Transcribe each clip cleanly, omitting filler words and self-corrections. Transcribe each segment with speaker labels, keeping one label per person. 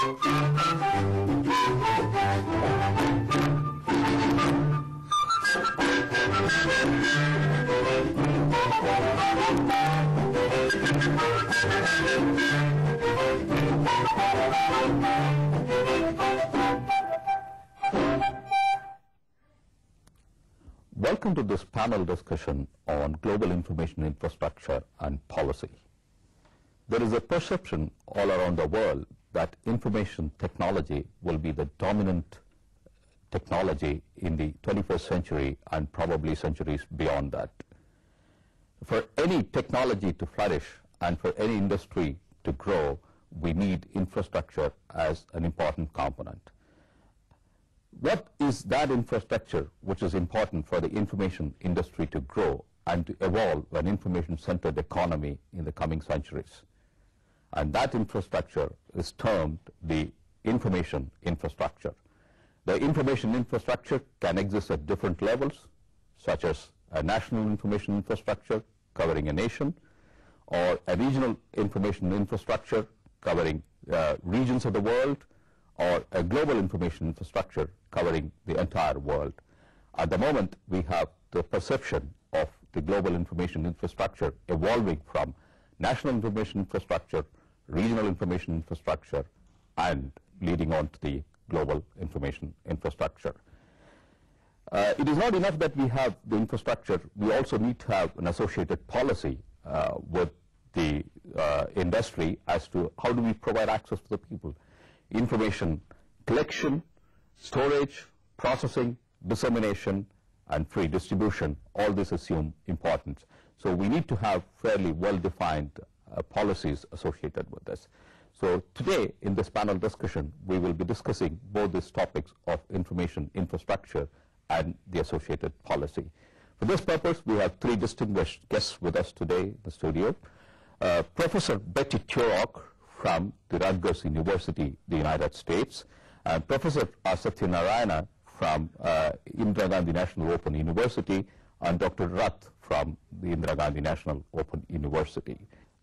Speaker 1: Welcome to this panel discussion on global information infrastructure and policy. There is a perception all around the world that information technology will be the dominant technology in the 21st century and probably centuries beyond that. For any technology to flourish and for any industry to grow, we need infrastructure as an important component. What is that infrastructure which is important for the information industry to grow and to evolve an information-centered economy in the coming centuries? And that infrastructure is termed the information infrastructure. The information infrastructure can exist at different levels, such as a national information infrastructure covering a nation, or a regional information infrastructure covering regions of the world, or a global information infrastructure covering the entire world. At the moment, we have the perception of the global information infrastructure evolving from national information infrastructure, regional information infrastructure, and leading on to the global information infrastructure. It is not enough that we have the infrastructure, we also need to have an associated policy with the industry as to how do we provide access to the people. Information collection, storage, processing, dissemination, and free distribution, all this assume importance. So we need to have fairly well-defined policies associated with this. So today in this panel discussion, we will be discussing both these topics of information infrastructure and the associated policy. For this purpose, we have three distinguished guests with us today in the studio. Professor Betty Turok from the Rutgers University, the United States, and Professor Satyanarayana from Indira Gandhi National Open University, and Dr. Rath from the Indira Gandhi National Open University.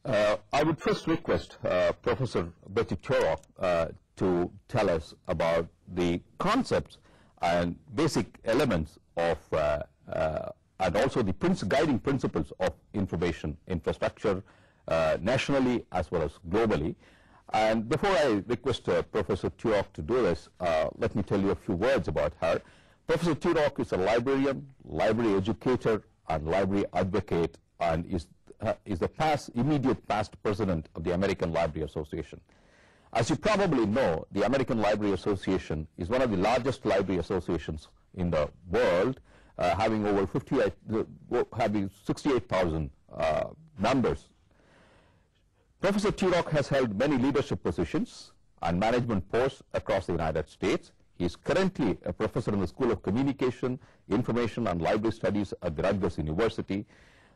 Speaker 1: I would first request Professor Betty Turok to tell us about the concepts and basic elements of and also the guiding principles of information infrastructure nationally as well as globally. And before I request Professor Turok to do this, let me tell you a few words about her. Professor Turok is a librarian, library educator, and library advocate, and is the immediate past president of the American Library Association. As you probably know, the American Library Association is one of the largest library associations in the world, having over 68,000 members. Professor Turok has held many leadership positions and management posts across the United States. He is currently a professor in the School of Communication, Information, and Library Studies at the Rutgers University.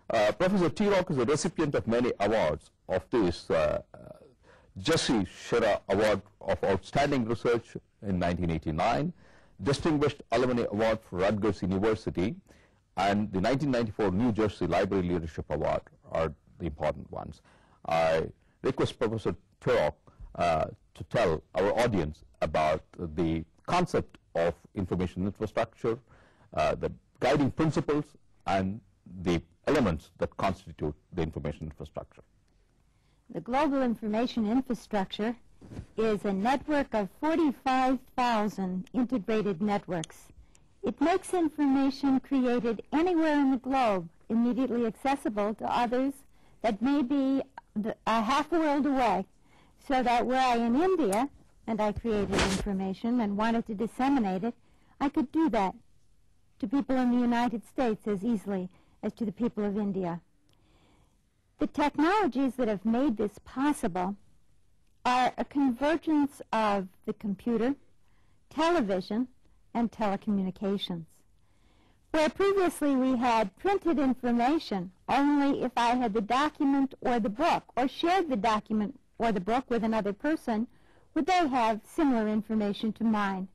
Speaker 1: Professor Turok is a recipient of many awards of this Jesse Shera Award of Outstanding Research in 1989, Distinguished Alumni Award for Rutgers University, and the 1994 New Jersey Library Leadership Award are the important ones. I request Professor Turok to tell our audience about the concept of information infrastructure, the guiding principles, and the elements that constitute the information infrastructure.
Speaker 2: The global information infrastructure is a network of 45,000 integrated networks. It makes information created anywhere in the globe immediately accessible to others that may be a half a world away, so that were I in India and I created information and wanted to disseminate it, I could do that to people in the United States as easily as to the people of India. The technologies that have made this possible are a convergence of the computer, television, and telecommunications. Where previously we had printed information only if I had the document or the book, or shared the document or the book with another person, would they have similar information to mine.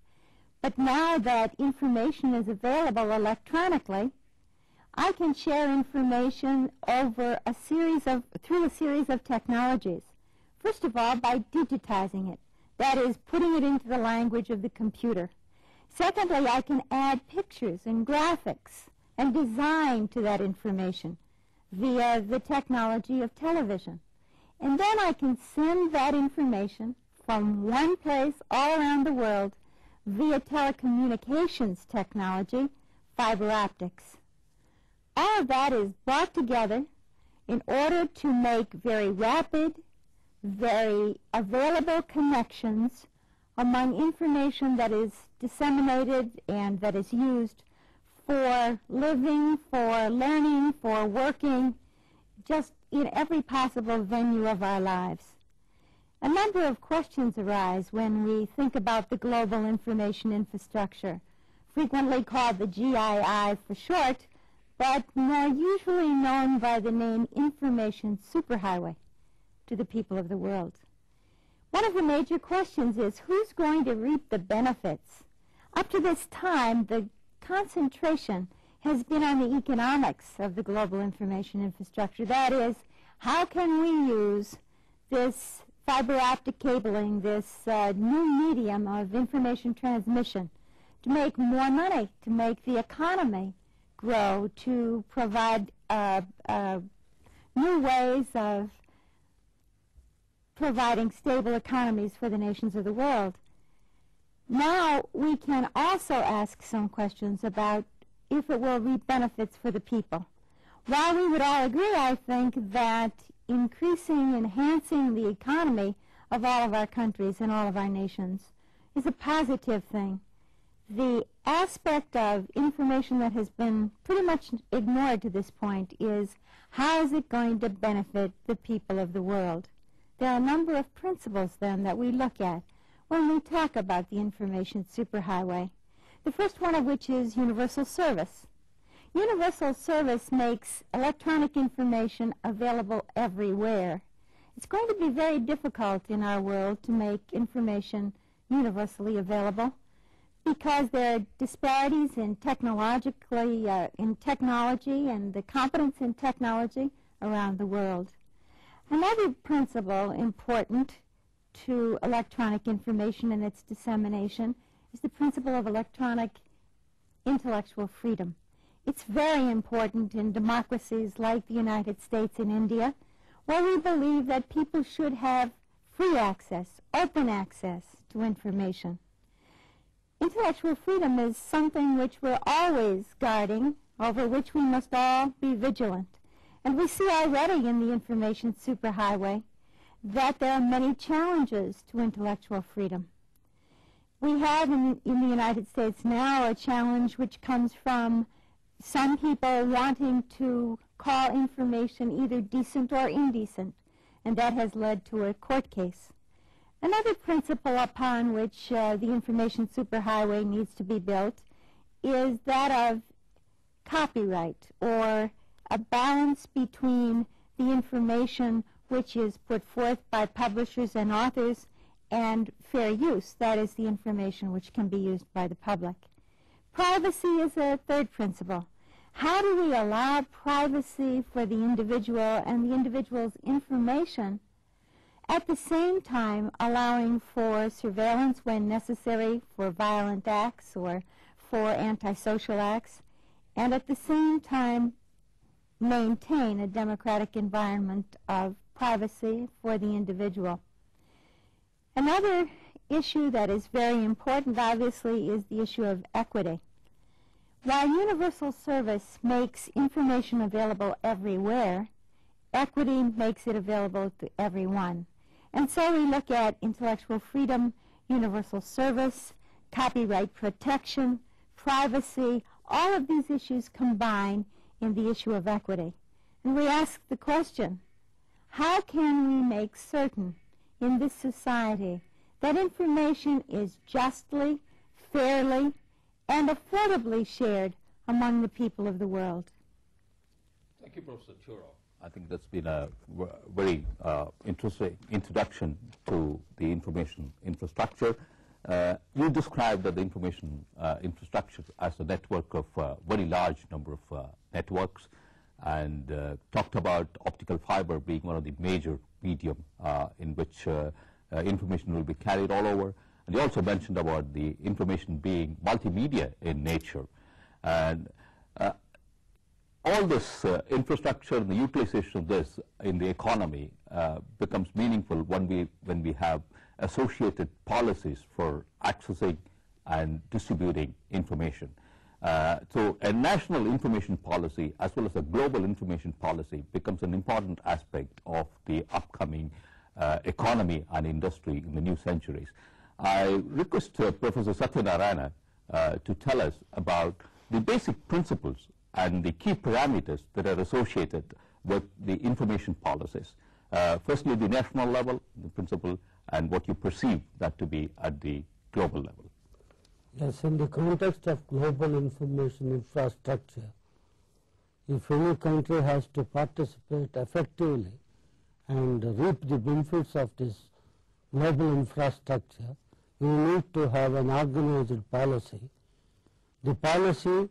Speaker 2: But now that information is available electronically, I can share information over through a series of technologies. First of all, by digitizing it. that is, putting it into the language of the computer. Secondly, I can add pictures and graphics and design to that information via the technology of television. And then I can send that information from one place all around the world via telecommunications technology, fiber optics. All of that is brought together in order to make very rapid, very available connections among information that is disseminated and that is used for living, for learning, for working, just in every possible venue of our lives. A number of questions arise when we think about the global information infrastructure, frequently called the GII for short, but more usually known by the name information superhighway to the people of the world. One of the major questions is, who's going to reap the benefits? Up to this time, the concentration has been on the economics of the global information infrastructure. That is, how can we use this fiber optic cabling, this new medium of information transmission, to make more money, to make the economy grow, to provide new ways of providing stable economies for the nations of the world. Now we can also ask some questions about if it will reap benefits for the people. While we would all agree, I think, that increasing, enhancing the economy of all of our countries and all of our nations is a positive thing, the aspect of information that has been pretty much ignored to this point is, how is it going to benefit the people of the world? There are a number of principles, then, that we look at when we talk about the information superhighway. The first one of which is universal service. Universal service makes electronic information available everywhere. It's going to be very difficult in our world to make information universally available because there are disparities in technology and the competence in technology around the world. Another principle important to electronic information and its dissemination is the principle of electronic intellectual freedom. It's very important in democracies like the United States and India, where we believe that people should have free access, open access to information. Intellectual freedom is something which we're always guarding, over which we must all be vigilant. And we see already in the information superhighway that there are many challenges to intellectual freedom. We have in the United States now a challenge which comes from some people wanting to call information either decent or indecent, and that has led to a court case. Another principle upon which the information superhighway needs to be built is that of copyright, or a balance between the information which is put forth by publishers and authors and fair use, that is, the information which can be used by the public. Privacy is a third principle. How do we allow privacy for the individual and the individual's information, at the same time allowing for surveillance when necessary for violent acts or for antisocial acts, and at the same time maintain a democratic environment of privacy for the individual? Another issue that is very important, obviously, is the issue of equity. While universal service makes information available everywhere, equity makes it available to everyone. And so we look at intellectual freedom, universal service, copyright protection, privacy. All of these issues combine in the issue of equity. And we ask the question, how can we make certain in this society that information is justly, fairly, and affordably shared among the people of the world?
Speaker 1: Thank you, Professor Churo. I think that's been a very interesting introduction to the information infrastructure. You described the information infrastructure as a network of a very large number of networks, and talked about optical fiber being one of the major medium in which information will be carried all over. And you also mentioned about the information being multimedia in nature. And all this infrastructure and the utilization of this in the economy becomes meaningful when we have associated policies for accessing and distributing information. So a national information policy as well as a global information policy becomes an important aspect of the upcoming economy and industry in the new centuries. I request Professor Satyanarayana to tell us about the basic principles and the key parameters that are associated with the information policies. Firstly, the national level, the principle, and what you perceive that to be at the global level.
Speaker 3: Yes, in the context of global information infrastructure, if any country has to participate effectively and reap the benefits of this global infrastructure, we need to have an organized policy. The policy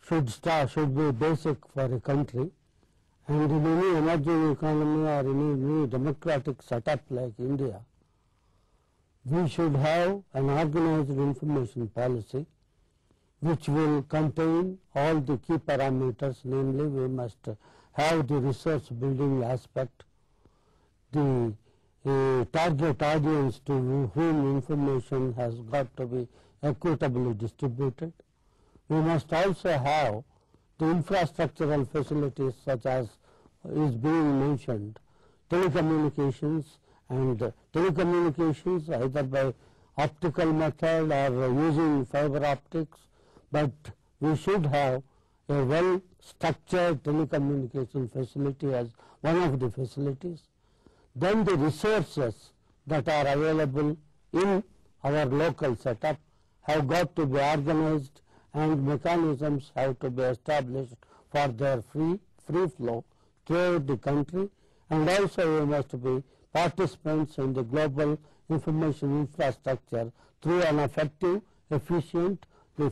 Speaker 3: should be basic for a country, and in any emerging economy or any new democratic setup like India, we should have an organized information policy which will contain all the key parameters, namely we must have the resource building aspect, the target audience to whom information has got to be equitably distributed. We must also have the infrastructural facilities such as is being mentioned, telecommunications, and telecommunications either by optical method or using fiber optics, but we should have a well structured telecommunication facility as one of the facilities. Then the resources that are available in our local setup have got to be organized, and mechanisms have to be established for their free flow throughout the country, and also we must be participants in the global information infrastructure through an effective, efficiently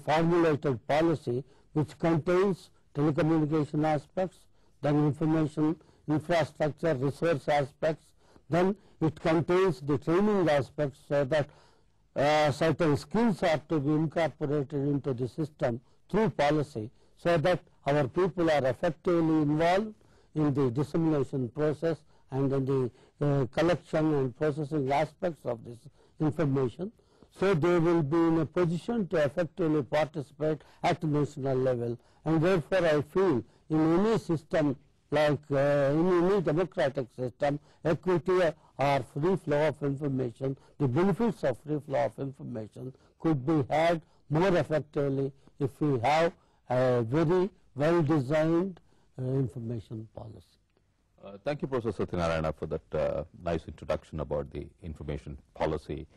Speaker 3: formulated policy which contains telecommunication aspects, then information infrastructure resource aspects, then it contains the training aspects so that certain skills are to be incorporated into the system through policy, so that our people are effectively involved in the dissemination process and in the collection and processing aspects of this information. So they will be in a position to effectively participate at national level, and therefore I feel in any system like in any democratic system, equity or free flow of information, the benefits of free flow of information could be had more effectively if we have a very well designed information policy.
Speaker 1: Thank you, Professor Satyanarayana, for that nice introduction about the information policy.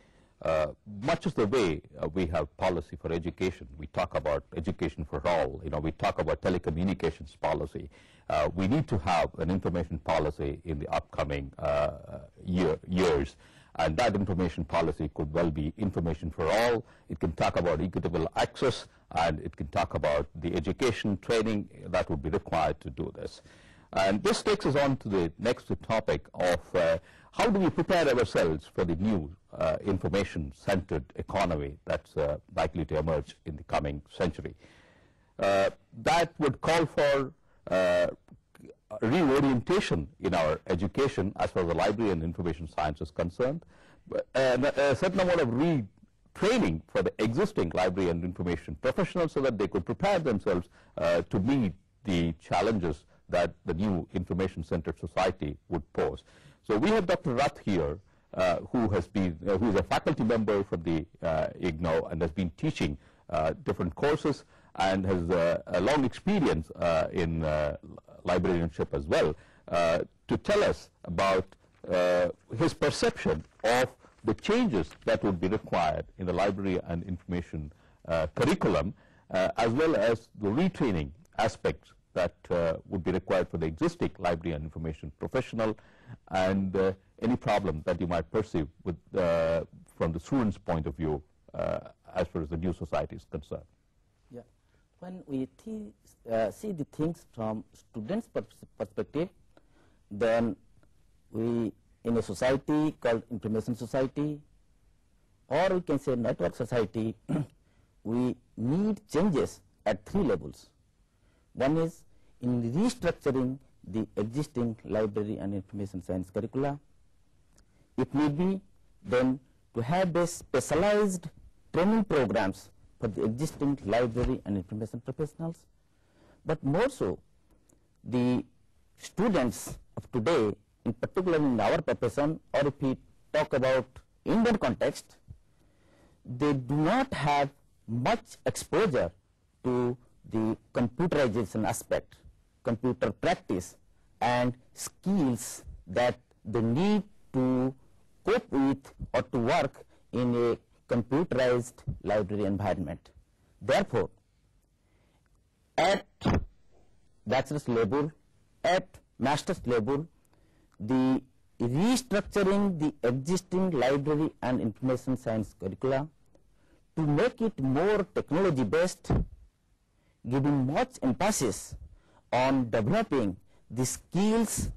Speaker 1: Much as the way we have policy for education, we talk about education for all, we talk about telecommunications policy. We need to have an information policy in the upcoming years, and that information policy could well be information for all. It can talk about equitable access, and it can talk about the education training that would be required to do this. And this takes us on to the next topic of how do we prepare ourselves for the new information-centered economy that's likely to emerge in the coming century. That would call for reorientation in our education as far as the library and information science is concerned, and a certain amount of retraining for the existing library and information professionals so that they could prepare themselves to meet the challenges that the new information-centered society would pose. So we have Dr. Rath here, who is a faculty member from the IGNOU and has been teaching different courses and has a long experience in librarianship as well, to tell us about his perception of the changes that would be required in the library and information curriculum, as well as the retraining aspects that would be required for the existing library and information professional, and any problem that you might perceive with, from the student's point of view as far as the new society is concerned.
Speaker 4: Yeah. When we see the things from students' perspective, then we in in a society called information society, or we can say network society, we need changes at 3 levels. One is in restructuring the existing library and information science curricula. If need be, then to have a specialized training programs for the existing library and information professionals, but more so the students of today, in particular in our profession, or if we talk about Indian context, they do not have much exposure to the computerization aspect, computer practice and skills that they need to cope with or to work in a computerized library environment. Therefore, at bachelor's level, at master's level, the restructuring the existing library and information science curricula to make it more technology based, giving much emphasis on developing the skills,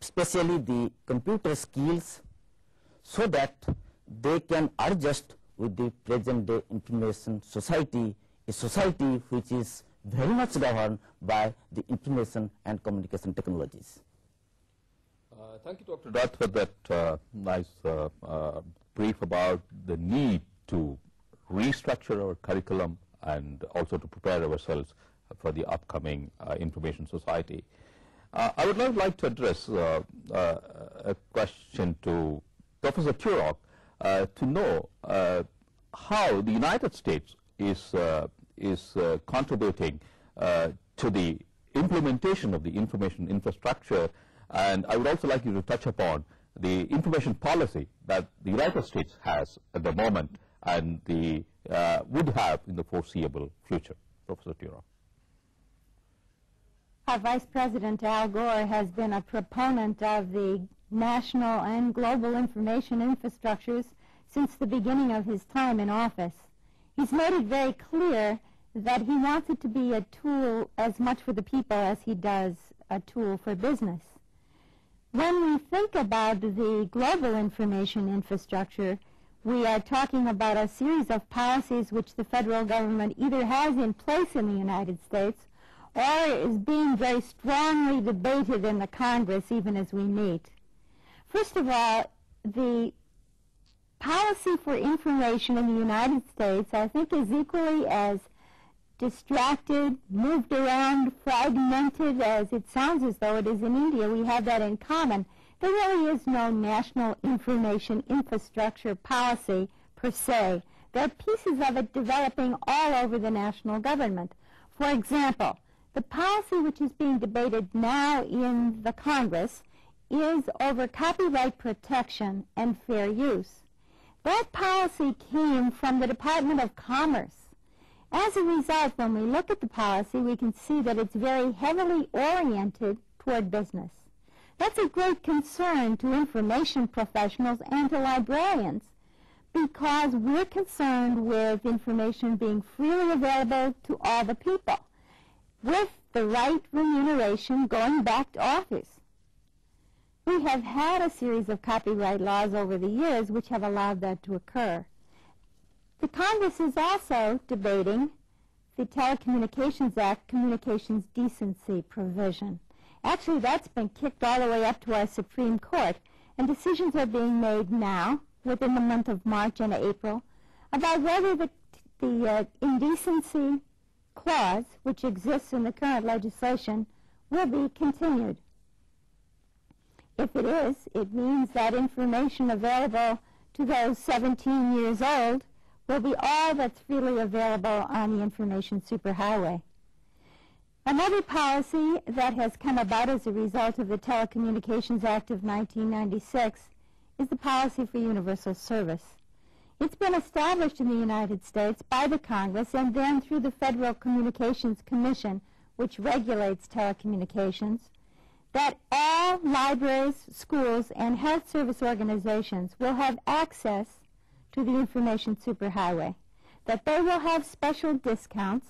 Speaker 4: especially the computer skills, so that they can adjust with the present day information society, a society which is very much governed by the information and communication technologies.
Speaker 1: Thank you, Dr. Dutt, for that nice brief about the need to restructure our curriculum and also to prepare ourselves for the upcoming information society. I would now like to address a question to Professor Turok to know how the United States is contributing to the implementation of the information infrastructure, and I would also like you to touch upon the information policy that the United States has at the moment and the would have in the foreseeable future. Professor Turok.
Speaker 2: Our Vice President Al Gore has been a proponent of the national and global information infrastructures since the beginning of his time in office. He's made it very clear that he wants it to be a tool as much for the people as he does a tool for business. When we think about the global information infrastructure, we are talking about a series of policies which the federal government either has in place in the United States or is being very strongly debated in the Congress even as we meet. First of all, the policy for information in the United States, I think, is equally as distracted, moved around, fragmented as it sounds as though it is in India. We have that in common. There really is no national information infrastructure policy per se. There are pieces of it developing all over the national government. For example, the policy which is being debated now in the Congress is over copyright protection and fair use. That policy came from the Department of Commerce. As a result, when we look at the policy, we can see that it's very heavily oriented toward business. That's a great concern to information professionals and to librarians because we're concerned with information being freely available to all the people with the right remuneration going back to authors. We have had a series of copyright laws over the years which have allowed that to occur. The Congress is also debating the Telecommunications Act Communications Decency provision. Actually, that's been kicked all the way up to our Supreme Court, and decisions are being made now, within the month of March and April, about whether the indecency clause, which exists in the current legislation, will be continued. If it is, it means that information available to those 17 years old will be all that's freely available on the information superhighway. Another policy that has come about as a result of the Telecommunications Act of 1996 is the policy for universal service. It's been established in the United States by the Congress and then through the Federal Communications Commission, which regulates telecommunications, that all libraries, schools, and health service organizations will have access to the information superhighway, that they will have special discounts,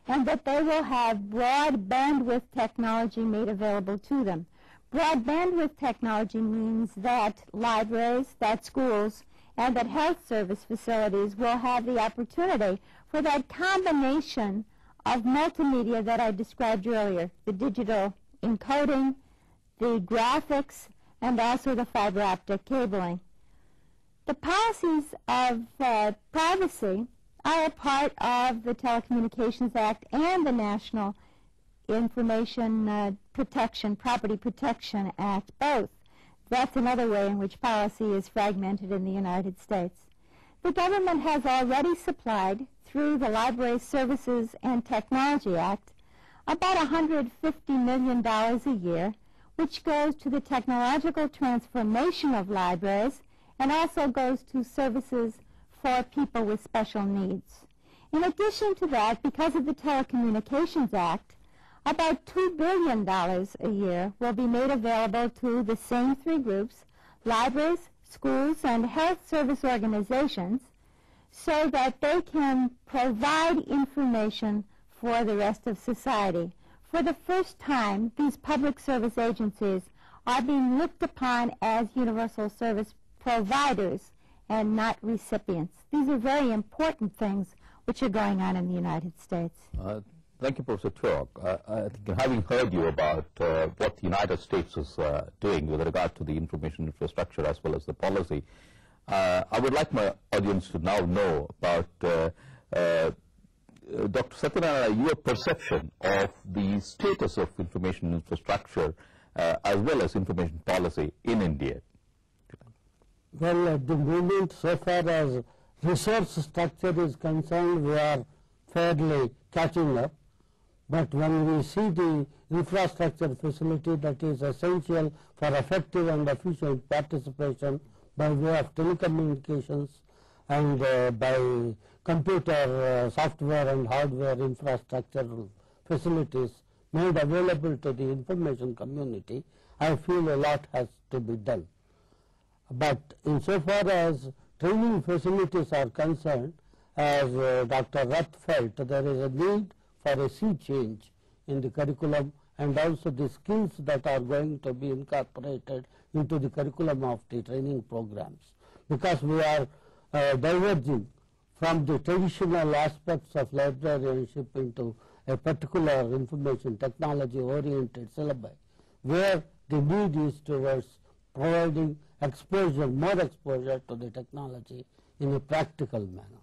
Speaker 2: and that they will have broad bandwidth technology made available to them. Broad bandwidth technology means that libraries, that schools, and that health service facilities will have the opportunity for that combination of multimedia that I described earlier, the digital encoding, the graphics, and also the fiber optic cabling. The policies of privacy are a part of the Telecommunications Act and the National Information Property Protection Act, both. That's another way in which policy is fragmented in the United States. The government has already supplied, through the Library Services and Technology Act, about $150 million a year, which goes to the technological transformation of libraries and also goes to services for people with special needs. In addition to that, because of the Telecommunications Act, about $2 billion a year will be made available to the same three groups, libraries, schools, and health service organizations, so that they can provide information for the rest of society. For the first time, these public service agencies are being looked upon as universal service providers and not recipients. These are very important things which are going on in the United States.
Speaker 1: Thank you, Professor Turok. I think having heard you about what the United States is doing with regard to the information infrastructure as well as the policy, I would like my audience to now know about Dr. Satyanarayana, your perception of the status of information infrastructure as well as information policy in India.
Speaker 3: Well, at the moment, so far as resource structure is concerned, we are fairly catching up. But when we see the infrastructure facility that is essential for effective and efficient participation by way of telecommunications and by computer software and hardware infrastructure facilities made available to the information community, I feel a lot has to be done. But insofar as training facilities are concerned, as Dr. Rath felt, there is a need for a sea change in the curriculum and also the skills that are going to be incorporated into the curriculum of the training programs, because we are diverging from the traditional aspects of librarianship into a particular information technology oriented syllabi, where the need is towards providing exposure, more exposure to the technology in a practical manner.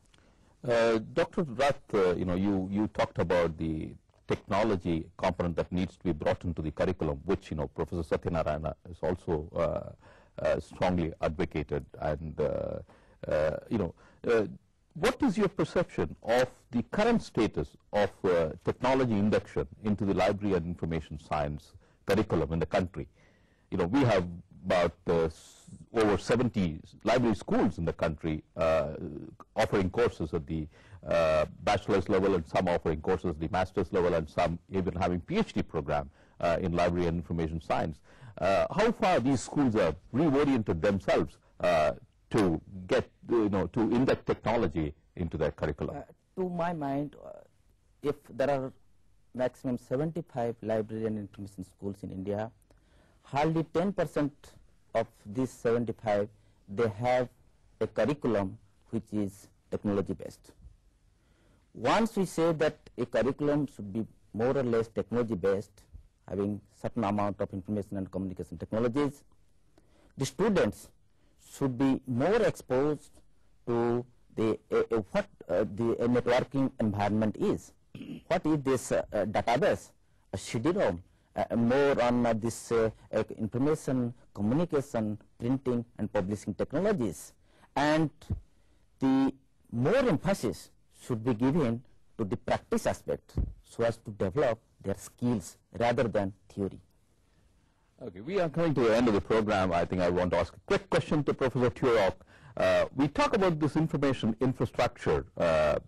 Speaker 1: Dr. Rath, you talked about the technology component that needs to be brought into the curriculum, which Professor Satyanarayana is also strongly advocated. And what is your perception of the current status of technology induction into the library and information science curriculum in the country? We have about over 70 library schools in the country offering courses at the bachelor's level, and some offering courses at the master's level, and some even having PhD program in library and information science. How far these schools have reoriented themselves to get, to induct technology into their curriculum?
Speaker 4: To my mind, if there are maximum 75 library and information schools in India, hardly 10% of these 75, they have a curriculum which is technology based. Once we say that a curriculum should be more or less technology based, having certain amount of information and communication technologies, the students should be more exposed to what the networking environment is. What is this database, a CD-ROM, more on this information, communication, printing and publishing technologies, and the more emphasis should be given to the practice aspect so as to develop their skills rather than theory.
Speaker 1: Okay, we are coming to the end of the program. I think I want to ask a quick question to Professor Turok. We talk about this information infrastructure, the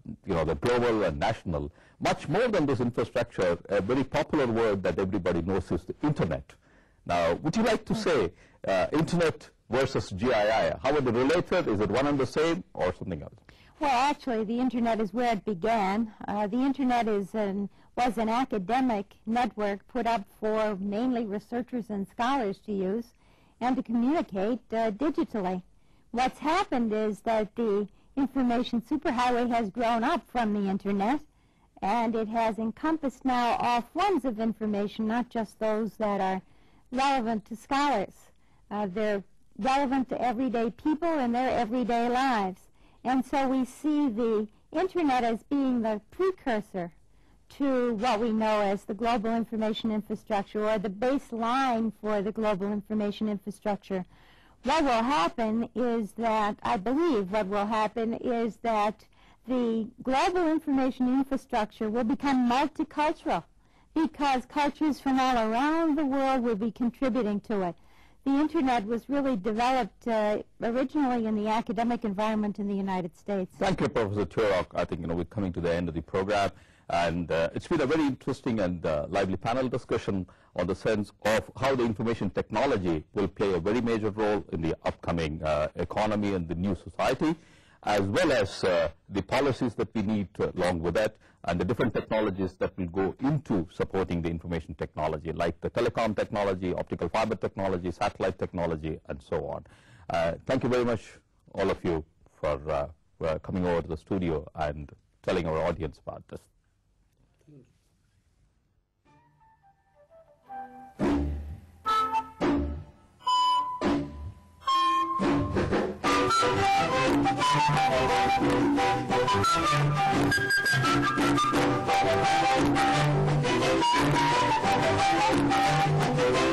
Speaker 1: global and national. Much more than this infrastructure, a very popular word that everybody knows is the Internet. Now, would you like to say Internet versus GII? How are they related? Is it one and the same or something else?
Speaker 2: Well, actually, the Internet is where it began. The Internet is was an academic network put up for mainly researchers and scholars to use and to communicate digitally. What's happened is that the information superhighway has grown up from the Internet, and it has encompassed now all forms of information, not just those that are relevant to scholars. They're relevant to everyday people in their everyday lives. And so we see the Internet as being the precursor to what we know as the global information infrastructure, or the baseline for the global information infrastructure. What will happen is that, I believe what will happen is that the global information infrastructure will become multicultural, because cultures from all around the world will be contributing to it. The Internet was really developed originally in the academic environment in the United States.
Speaker 1: Thank you, Professor Turok. I think we're coming to the end of the program, and it's been a very interesting and lively panel discussion on the sense of how the information technology will play a very major role in the upcoming economy and the new society, as well as the policies that we need along with that, and the different technologies that will go into supporting the information technology, like the telecom technology, optical fiber technology, satellite technology, and so on. Thank you very much, all of you, for coming over to the studio and telling our audience about this.
Speaker 5: Thank you.